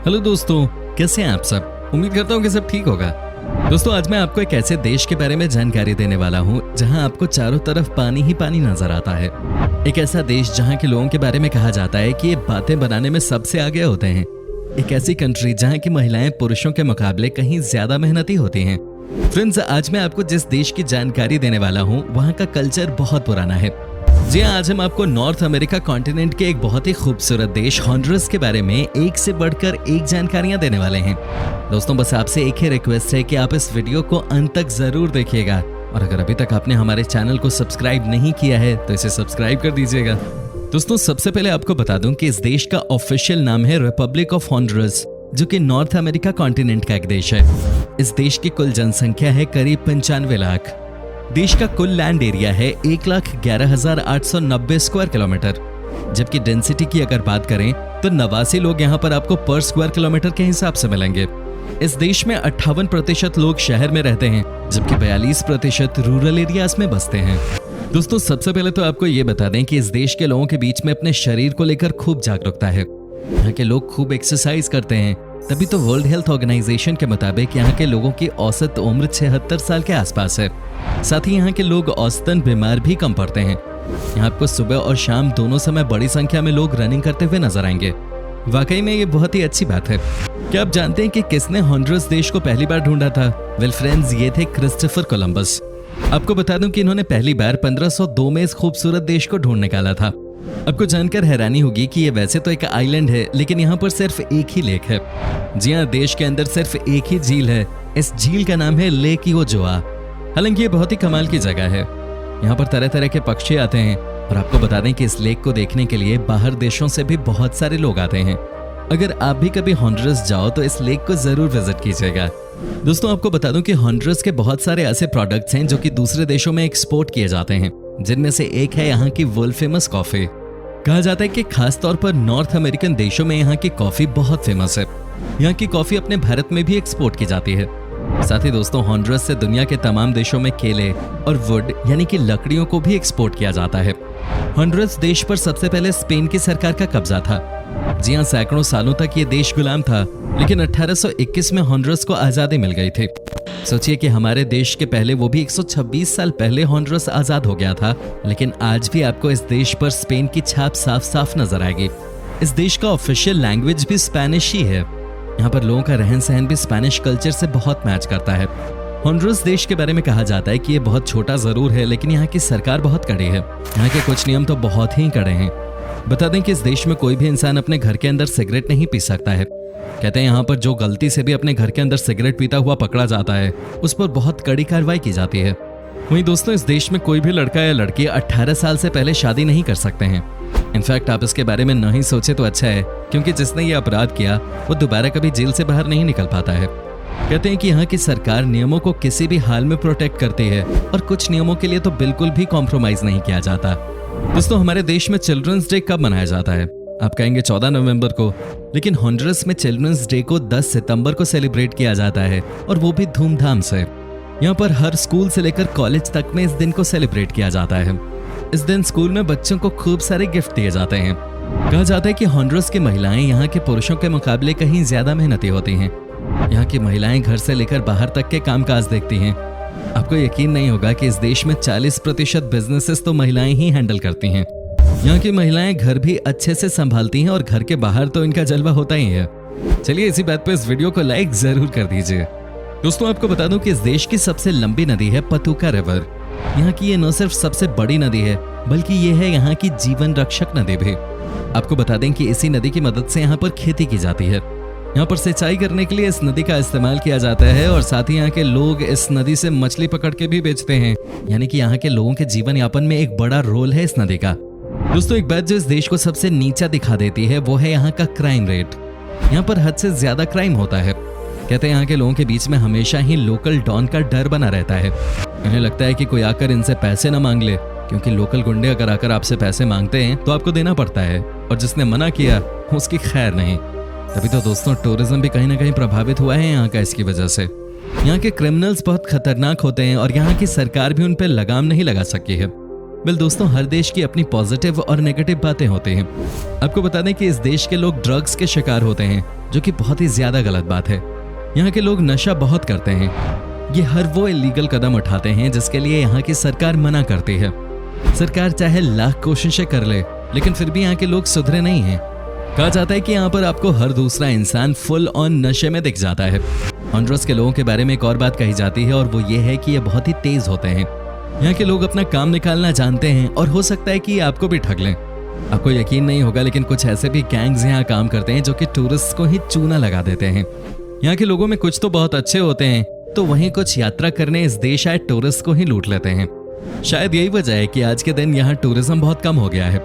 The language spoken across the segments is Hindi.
हेलो दोस्तों, कैसे हैं आप सब। उम्मीद करता हूँ कि सब ठीक होगा। दोस्तों, आज मैं आपको एक ऐसे देश के बारे में जानकारी देने वाला हूँ जहाँ आपको चारों तरफ पानी ही पानी नजर आता है। एक ऐसा देश जहाँ के लोगों के बारे में कहा जाता है कि ये बातें बनाने में सबसे आगे होते हैं। एक ऐसी कंट्री जहाँ की महिलाएं पुरुषों के मुकाबले कहीं ज्यादा मेहनती होती हैं। फ्रेंड्स, आज मैं आपको जिस देश की जानकारी देने वाला हूँ वहाँ का कल्चर बहुत पुराना है। जी हाँ, आज हम आपको नॉर्थ अमेरिका कॉन्टिनेंट के एक बहुत ही खूबसूरत देश हॉन्डुरस के बारे में एक से बढ़कर एक जानकारियां देने वाले हैं। दोस्तों, बस आपसे एक ही रिक्वेस्ट है कि आप इस वीडियो को अंत तक जरूर देखिएगा और अगर अभी तक आपने हमारे चैनल को सब्सक्राइब नहीं किया है तो इसे सब्सक्राइब कर दीजिएगा। दोस्तों, सबसे पहले आपको बता दूं कि इस देश का ऑफिशियल नाम है रिपब्लिक ऑफ हॉन्डुरस, जो कि नॉर्थ अमेरिका कॉन्टिनेंट का एक देश है। इस देश की कुल जनसंख्या है करीब 95 लाख। देश का कुल लैंड एरिया है 1,11,890 स्क्वायर किलोमीटर, जबकि डेंसिटी की अगर बात करें तो 89 लोग यहाँ पर आपको पर स्क्वायर किलोमीटर के हिसाब से मिलेंगे। इस देश में 58% लोग शहर में रहते हैं, जबकि 42% रूरल एरियाज में बसते हैं। दोस्तों, सबसे पहले तो आपको ये बता दें कि इस देश के लोगों के बीच में अपने शरीर को लेकर खूब जागरूकता है। यहाँ के लोग खूब एक्सरसाइज करते हैं, तभी तो वर्ल्ड हेल्थ ऑर्गेनाइजेशन के मुताबिक यहाँ के लोगों की औसत उम्र 76 साल के आसपास है। साथ ही यहाँ के लोग औसतन बीमार भी कम पड़ते हैं। यहाँ आपको सुबह और शाम दोनों समय बड़ी संख्या में लोग रनिंग करते हुए नजर आएंगे। वाकई में ये बहुत ही अच्छी बात है। क्या आप जानते हैं कि किसने हॉन्डुरस देश को पहली बार ढूंढा था? वेल फ्रेंड्स, ये थे क्रिस्टोफर कोलंबस। आपको बता दूं कि इन्होंने पहली बार 1502 में इस खूबसूरत देश को ढूंढ निकाला था। आपको जानकर हैरानी होगी कि ये वैसे तो एक आइलैंड है, लेकिन यहाँ पर सिर्फ एक ही लेक है। जी हाँ, देश के अंदर सिर्फ एक ही झील है। इस झील का नाम है लेक इओजुआ। हालांकि ये बहुत ही कमाल की जगह है। यहाँ पर तरह तरह के पक्षी आते हैं और आपको बता दें कि इस लेक को देखने के लिए बाहर देशों से भी बहुत सारे लोग आते हैं। अगर आप भी कभी हॉन्डुरस जाओ तो इस लेक को जरूर विजिट कीजिएगा। दोस्तों, आपको बता दूं कि हॉन्डुरस के बहुत सारे ऐसे प्रोडक्ट्स हैं जो कि दूसरे देशों में एक्सपोर्ट किए जाते हैं, जिनमें से एक है यहाँ की वर्ल्ड फेमस कॉफी। कहा जाता है कि खास तौर पर नॉर्थ अमेरिकन देशों में यहाँ की कॉफी बहुत फेमस है। यहाँ की कॉफी अपने भारत में भी एक्सपोर्ट की जाती है। साथ ही दोस्तों, हॉन्डुरस से दुनिया के तमाम देशों में केले और वुड यानी कि लकड़ियों को भी एक्सपोर्ट किया जाता है। हॉन्डुरस देश पर सबसे पहले स्पेन की सरकार का कब्जा था। जी हाँ, सैकड़ों सालों तक ये देश गुलाम था, लेकिन 1821 में हॉन्डुरस को आजादी मिल गई थी। सोचिए कि हमारे देश के पहले वो भी 126 साल पहले हॉन्डुरस आजाद हो गया था, लेकिन आज भी आपको इस देश पर स्पेन की छाप साफ साफ नजर आएगी। इस देश का ऑफिशियल लैंग्वेज भी स्पेनिश ही है। यहाँ पर लोगों का रहन सहन भी स्पेनिश कल्चर से बहुत मैच करता है। हॉन्डुरस देश के बारे में कहा जाता है कि ये बहुत छोटा जरूर है, लेकिन यहाँ की सरकार बहुत कड़ी है। यहाँ के कुछ नियम तो बहुत ही कड़े हैं। बता दें कि इस देश में कोई भी इंसान अपने घर के अंदर सिगरेट नहीं पी सकता है। कहते हैं यहाँ पर जो गलती से भी अपने घर के अंदर सिगरेट पीता हुआ पकड़ा जाता है, उस पर बहुत कड़ी कार्रवाई की जाती है। वहीं दोस्तों, इस देश में कोई भी लड़का या लड़की 18 साल से पहले शादी नहीं कर सकते हैं। इनफैक्ट आप इसके बारे में न ही सोचे तो अच्छा है, क्योंकि जिसने ये अपराध किया वो दोबारा कभी जेल से बाहर नहीं निकल पाता है। कहते हैं कि यहाँ की सरकार नियमों को किसी भी हाल में प्रोटेक्ट करती है और कुछ नियमों के लिए तो बिल्कुल भी कॉम्प्रोमाइज नहीं किया जाता। दोस्तों, हमारे देश में चिल्ड्रंस डे कब मनाया जाता है? आप कहेंगे 14 नवंबर को, लेकिन हॉन्डुरस में चिल्ड्रंस डे को 10 सितंबर को सेलिब्रेट किया जाता है, और वो भी धूमधाम से। यहाँ पर हर स्कूल से लेकर कॉलेज तक में इस दिन को सेलिब्रेट किया जाता है। इस दिन स्कूल में बच्चों को खूब सारे गिफ्ट दिए जाते हैं। कहा जाता है कि हॉन्डुरस की महिलाएं यहाँ के पुरुषों के मुकाबले कहीं ज्यादा मेहनती होती हैं। यहाँ की महिलाएं घर से लेकर बाहर तक के कामकाज देखती हैं। आपको यकीन नहीं होगा कि इस देश में 40% बिजनेसेस तो महिलाएं ही हैंडल करती हैं। यहाँ की महिलाएं घर भी अच्छे से संभालती हैं और घर के बाहर तो इनका जलवा होता ही है। चलिए, इसी बात पे इस वीडियो को लाइक जरूर कर दीजिए। दोस्तों, आपको बता दूं कि इस देश की सबसे लंबी नदी है पतुका रिवर। यहाँ की ये न सिर्फ सबसे बड़ी नदी है, बल्कि ये है यहाँ की जीवन रक्षक नदी भी। आपको बता दें कि इसी नदी की मदद से यहाँ पर खेती की जाती है। यहाँ पर सिंचाई करने के लिए इस नदी का इस्तेमाल किया जाता है और साथ ही यहाँ के लोग इस नदी से मछली पकड़ के भी बेचते हैं। यानी कि यहाँ के लोगों के जीवन यापन में एक बड़ा रोल है इस नदी का। दोस्तों, एक बात जो इस देश को सबसे नीचा दिखा देती है वो है यहाँ का क्राइम रेट। यहाँ पर हद से ज्यादा क्राइम होता है। कहते हैं यहाँ के लोगों के बीच में हमेशा ही लोकल डॉन का डर बना रहता है। इन्हें लगता है कि कोई आकर इनसे पैसे न मांग ले, क्योंकि लोकल गुंडे अगर आकर आपसे पैसे मांगते हैं तो आपको देना पड़ता है, और जिसने मना किया उसकी खैर नहीं। तभी तो दोस्तों, टूरिज्म भी कहीं ना कहीं प्रभावित हुआ है यहाँ का इसकी वजह से। यहाँ के क्रिमिनल्स बहुत खतरनाक होते हैं और यहाँ की सरकार भी उन पर लगाम नहीं लगा सकी है। वेल दोस्तों, हर देश की अपनी पॉजिटिव और नेगेटिव बातें होती हैं। आपको बता दें कि इस देश के लोग ड्रग्स के शिकार होते हैं जो कि बहुत ही ज्यादा गलत बात है। यहाँ के लोग नशा बहुत करते हैं। ये हर वो इलीगल कदम उठाते हैं जिसके लिए यहाँ की सरकार मना करती है। सरकार चाहे लाख कोशिशें कर ले, लेकिन फिर भी यहाँ के लोग सुधरे नहीं हैं। कहा जाता है कि यहाँ पर आपको हर दूसरा इंसान फुल ऑन नशे में दिख जाता है। हॉन्डुरस के लोगों के बारे में एक और बात कही जाती है और वो ये है कि ये बहुत ही तेज होते हैं। यहाँ के लोग अपना काम निकालना जानते हैं और हो सकता है कि ये आपको भी ठग लें। आपको यकीन नहीं होगा, लेकिन कुछ ऐसे भी गैंग्स यहाँ काम करते हैं जो कि टूरिस्ट को ही चूना लगा देते हैं। यहाँ के लोगों में कुछ तो बहुत अच्छे होते हैं, तो वहीं कुछ यात्रा करने इस देश आए टूरिस्ट को ही लूट लेते हैं। शायद यही वजह है कि आज के दिन यहाँ टूरिज्म बहुत कम हो गया है।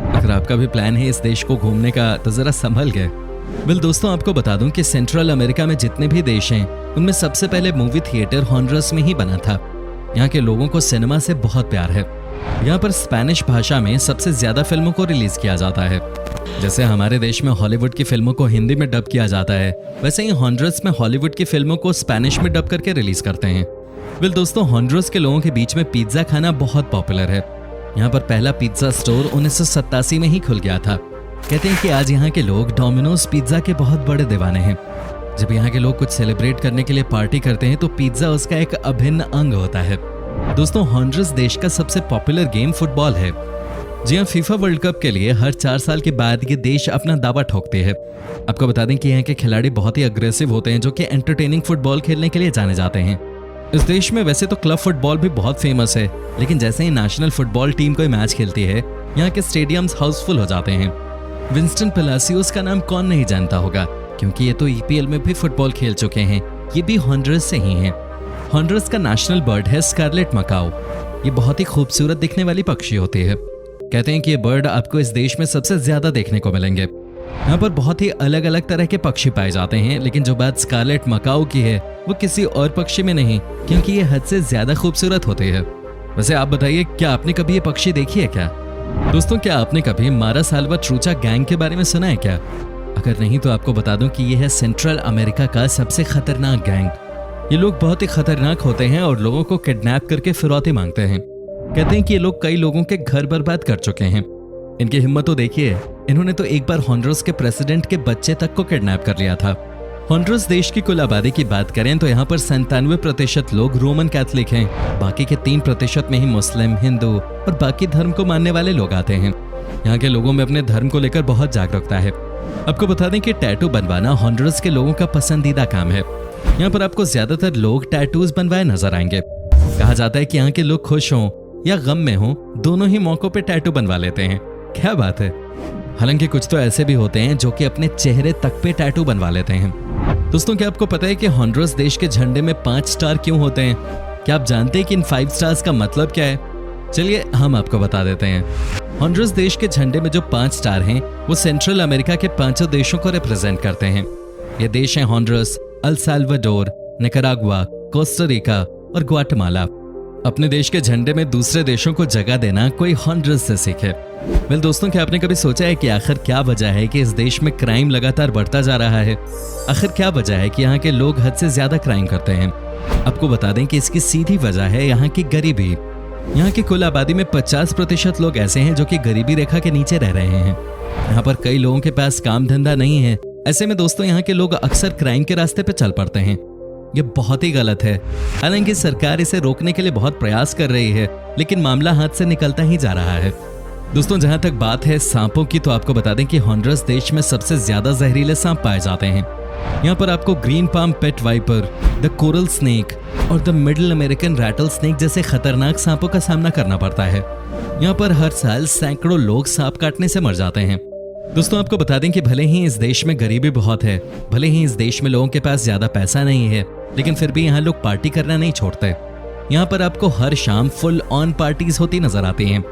अगर आपका भी प्लान है इस देश को घूमने का तो जरा संभल गए। वेल दोस्तों, आपको बता दूं कि सेंट्रल अमेरिका में जितने भी देश हैं उनमें सबसे पहले मूवी थिएटर हॉन्डुरस में ही बना था। यहाँ के लोगों को सिनेमा से बहुत प्यार है। यहाँ पर स्पेनिश भाषा में सबसे ज्यादा फिल्मों को रिलीज किया जाता है। जैसे हमारे देश में हॉलीवुड की फिल्मों को हिंदी में डब किया जाता है, वैसे ही हॉन्डुरस में हॉलीवुड की फिल्मों को स्पेनिश में डब करके रिलीज करते हैं। वेल दोस्तों, हॉन्डुरस के लोगों के बीच में पिज्जा खाना बहुत पॉपुलर है। यहाँ पर पहला पिज्जा स्टोर 1987 में ही खुल गया था। कहते हैं कि आज यहाँ के लोग डोमिनोज पिज्जा के बहुत बड़े दीवाने हैं। जब यहाँ के लोग कुछ सेलिब्रेट करने के लिए पार्टी करते हैं तो पिज्जा उसका एक अभिन्न अंग होता है। दोस्तों, हॉन्डुरस देश का सबसे पॉपुलर गेम फुटबॉल है। जी हाँ, फीफा वर्ल्ड कप के लिए हर 4 साल के बाद ये देश अपना दावा ठोकते हैं। आपको बता दें कि यहाँ के खिलाड़ी बहुत ही अग्रेसिव होते हैं, जो कि एंटरटेनिंग फुटबॉल खेलने के लिए जाने जाते हैं। इस देश में वैसे तो क्लब फुटबॉल भी बहुत फेमस है, लेकिन जैसे ही नेशनल फुटबॉल टीम कोई मैच खेलती है, यहाँ के स्टेडियम्स हाउसफुल हो जाते हैं। विंस्टन पेलासियोस का नाम कौन नहीं जानता होगा, क्योंकि ये तो ईपीएल में भी फुटबॉल खेल चुके हैं। ये भी हॉन्डुरस से ही हैं। हॉन्डुरस का नेशनल बर्ड है स्कारलेट मकाओ। ये बहुत ही खूबसूरत दिखने वाली पक्षी होती है। कहते हैं कि ये बर्ड आपको इस देश में सबसे ज्यादा देखने को मिलेंगे। यहाँ पर बहुत ही अलग अलग तरह के पक्षी पाए जाते हैं, लेकिन जो बात स्कारलेट मकाओ की है वो किसी और पक्षी में नहीं, क्योंकि ये हद से ज्यादा खूबसूरत होते हैं। वैसे आप बताइए, क्या आपने कभी ये पक्षी देखी है क्या? दोस्तों, क्या आपने कभी मारा साल्वाट्रूचा गैंग के बारे में सुना है क्या? अगर नहीं तो आपको बता दूं कि ये है सेंट्रल अमेरिका का सबसे खतरनाक गैंग। ये लोग बहुत ही खतरनाक होते हैं और लोगों को किडनैप करके फिरौती मांगते हैं। कहते हैं कि ये लोग कई लोगों के घर बर्बाद कर चुके हैं। इनकी हिम्मत तो देखिए, इन्होंने तो एक बार हॉन्डुरस के प्रेसिडेंट के बच्चे तक को किडनैप कर लिया था। हॉन्डुरस देश की कुल आबादी की बात करें तो यहाँ पर 97% लोग रोमन कैथोलिक हैं। बाकी के 3% में ही मुस्लिम, हिंदू और बाकी धर्म को मानने वाले लोग आते हैं। यहाँ के लोगों में अपने धर्म को लेकर बहुत जागरूकता है। आपको बता दें कि टैटू बनवाना हॉन्डुरस के लोगों का पसंदीदा काम है। यहाँ पर आपको ज्यादातर लोग टैटूज बनवाए नजर आएंगे। कहा जाता है कि यहाँ के लोग खुश हों या गम में हों, दोनों ही मौकों पे टैटू बनवा लेते हैं। क्या बात है। हालांकि कुछ तो ऐसे भी होते हैं जो कि अपने चेहरे तक पे टैटू बनवा लेते हैं। दोस्तों, क्या आपको पता है कि हॉन्डुरस देश के झंडे में 5 स्टार क्यों होते हैं? क्या आप जानते हैं कि इन 5 स्टार्स का मतलब क्या है? चलिए हम आपको बता देते हैं। हॉन्डुरस देश के झंडे में जो 5 स्टार हैं वो सेंट्रल अमेरिका के 5 देशों को रिप्रेजेंट करते हैं। ये देश हैं Honduras, El Salvador, Nicaragua, Costa Rica और ग्वाटेमाला। अपने देश के झंडे में दूसरे देशों को जगह देना कोई हॉन्डुरस से सीखे। वेल दोस्तों, क्या आपने कभी सोचा है कि आखिर क्या वजह है कि इस देश में क्राइम लगातार बढ़ता जा रहा है? आखिर क्या वजह है कि यहाँ के लोग हद से ज्यादा क्राइम करते हैं? आपको बता दें कि इसकी सीधी वजह है यहाँ की गरीबी। यहाँ की कुल आबादी में 50% लोग ऐसे हैं जो कि गरीबी रेखा के नीचे रह रहे हैं। यहाँ पर कई लोगों के पास काम धंधा नहीं है। ऐसे में दोस्तों, यहाँ के लोग अक्सर क्राइम के रास्ते पे चल पड़ते हैं। ये बहुत ही गलत है। हालांकि सरकार इसे रोकने के लिए बहुत प्रयास कर रही है, लेकिन मामला हाथ से निकलता ही जा रहा है। दोस्तों, जहां तक बात है सांपों की, तो आपको बता दें कि हॉन्डुरस देश में सबसे ज्यादा जहरीले सांप पाए जाते हैं। यहाँ पर आपको green palm pit viper, the coral snake और the middle American rattlesnake जैसे खतरनाक सांपों का सामना करना पड़ता है। यहाँ पर हर साल सैकड़ों लोग सांप काटने से मर जाते हैं। दोस्तों, आपको बता दें कि भले ही इस देश में गरीबी बहुत है, भले ही इस देश में लोगों के पास ज्यादा पैसा नहीं है, लेकिन फिर भी यहाँ लोग पार्टी करना नहीं छोड़ते। यहाँ पर आपको हर शाम फुल ऑन पार्टीज होती नजर आती हैं।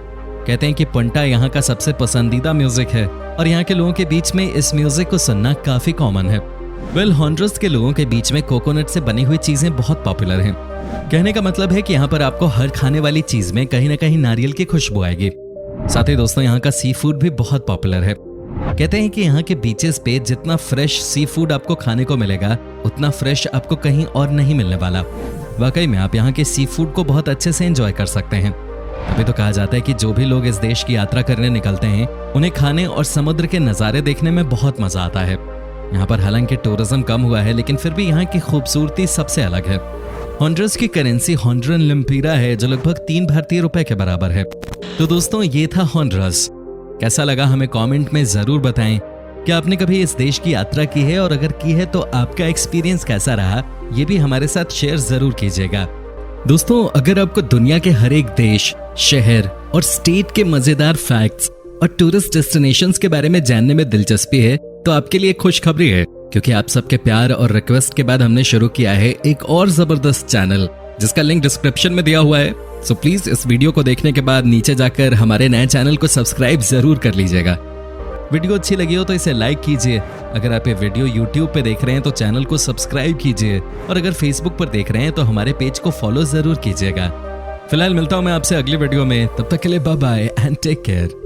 कहते हैं कि पंटा यहाँ का सबसे पसंदीदा म्यूजिक है और यहाँ के लोगों के बीच में इस म्यूजिक को सुनना काफी कॉमन है। वेल, हॉन्डुरस के लोगों के बीच में कोकोनट से बनी हुई चीजें बहुत पॉपुलर हैं। कहने का मतलब है कि यहाँ पर आपको हर खाने वाली चीज में कहीं ना कहीं नारियल की खुशबू आएगी। साथ ही दोस्तों, यहाँ का सी फूड भी बहुत पॉपुलर है। कहते हैं कि यहाँ के बीचेस पे जितना फ्रेश सी फूड आपको खाने को मिलेगा, उतना फ्रेश आपको कहीं और नहीं मिलने वाला। वाकई में आप यहाँ के सी फूड को बहुत अच्छे से एंजॉय कर सकते हैं। अभी तो कहा जाता है कि जो भी लोग इस देश की यात्रा करने निकलते हैं, उन्हें खाने और समुद्र के नज़ारे देखने में बहुत मजा आता है। यहाँ पर हालांकि टूरिज्म कम हुआ है, लेकिन फिर भी यहाँ की खूबसूरती सबसे अलग है। होंडुरास की करेंसी होंडुरन लिम्पीरा है, जो लगभग 3 भारतीय रुपए के बराबर है। तो दोस्तों, ये था होंडुरास। कैसा लगा हमें कमेंट में जरूर बताएं। क्या आपने कभी इस देश की यात्रा की है, और अगर की है तो आपका एक्सपीरियंस कैसा रहा, ये भी हमारे साथ शेयर जरूर कीजिएगा। दोस्तों, अगर आपको दुनिया के हर एक देश, शहर और स्टेट के मजेदार फैक्ट्स और टूरिस्ट डेस्टिनेशंस के बारे में जानने में दिलचस्पी है, तो आपके लिए खुशखबरी है, क्योंकि आप सबके प्यार और रिक्वेस्ट के बाद हमने शुरू किया है एक और जबरदस्त चैनल, जिसका लिंक डिस्क्रिप्शन में दिया हुआ है। सो प्लीज इस वीडियो को देखने के बाद नीचे जाकर हमारे नए चैनल को सब्सक्राइब जरूर कर लीजिएगा। वीडियो अच्छी लगी हो तो इसे लाइक कीजिए। अगर आप ये वीडियो YouTube पे देख रहे हैं तो चैनल को सब्सक्राइब कीजिए, और अगर Facebook पर देख रहे हैं तो हमारे पेज को फॉलो जरूर कीजिएगा। फिलहाल मिलता हूं मैं आपसे अगली वीडियो में, तब तक के लिए bye bye and take care.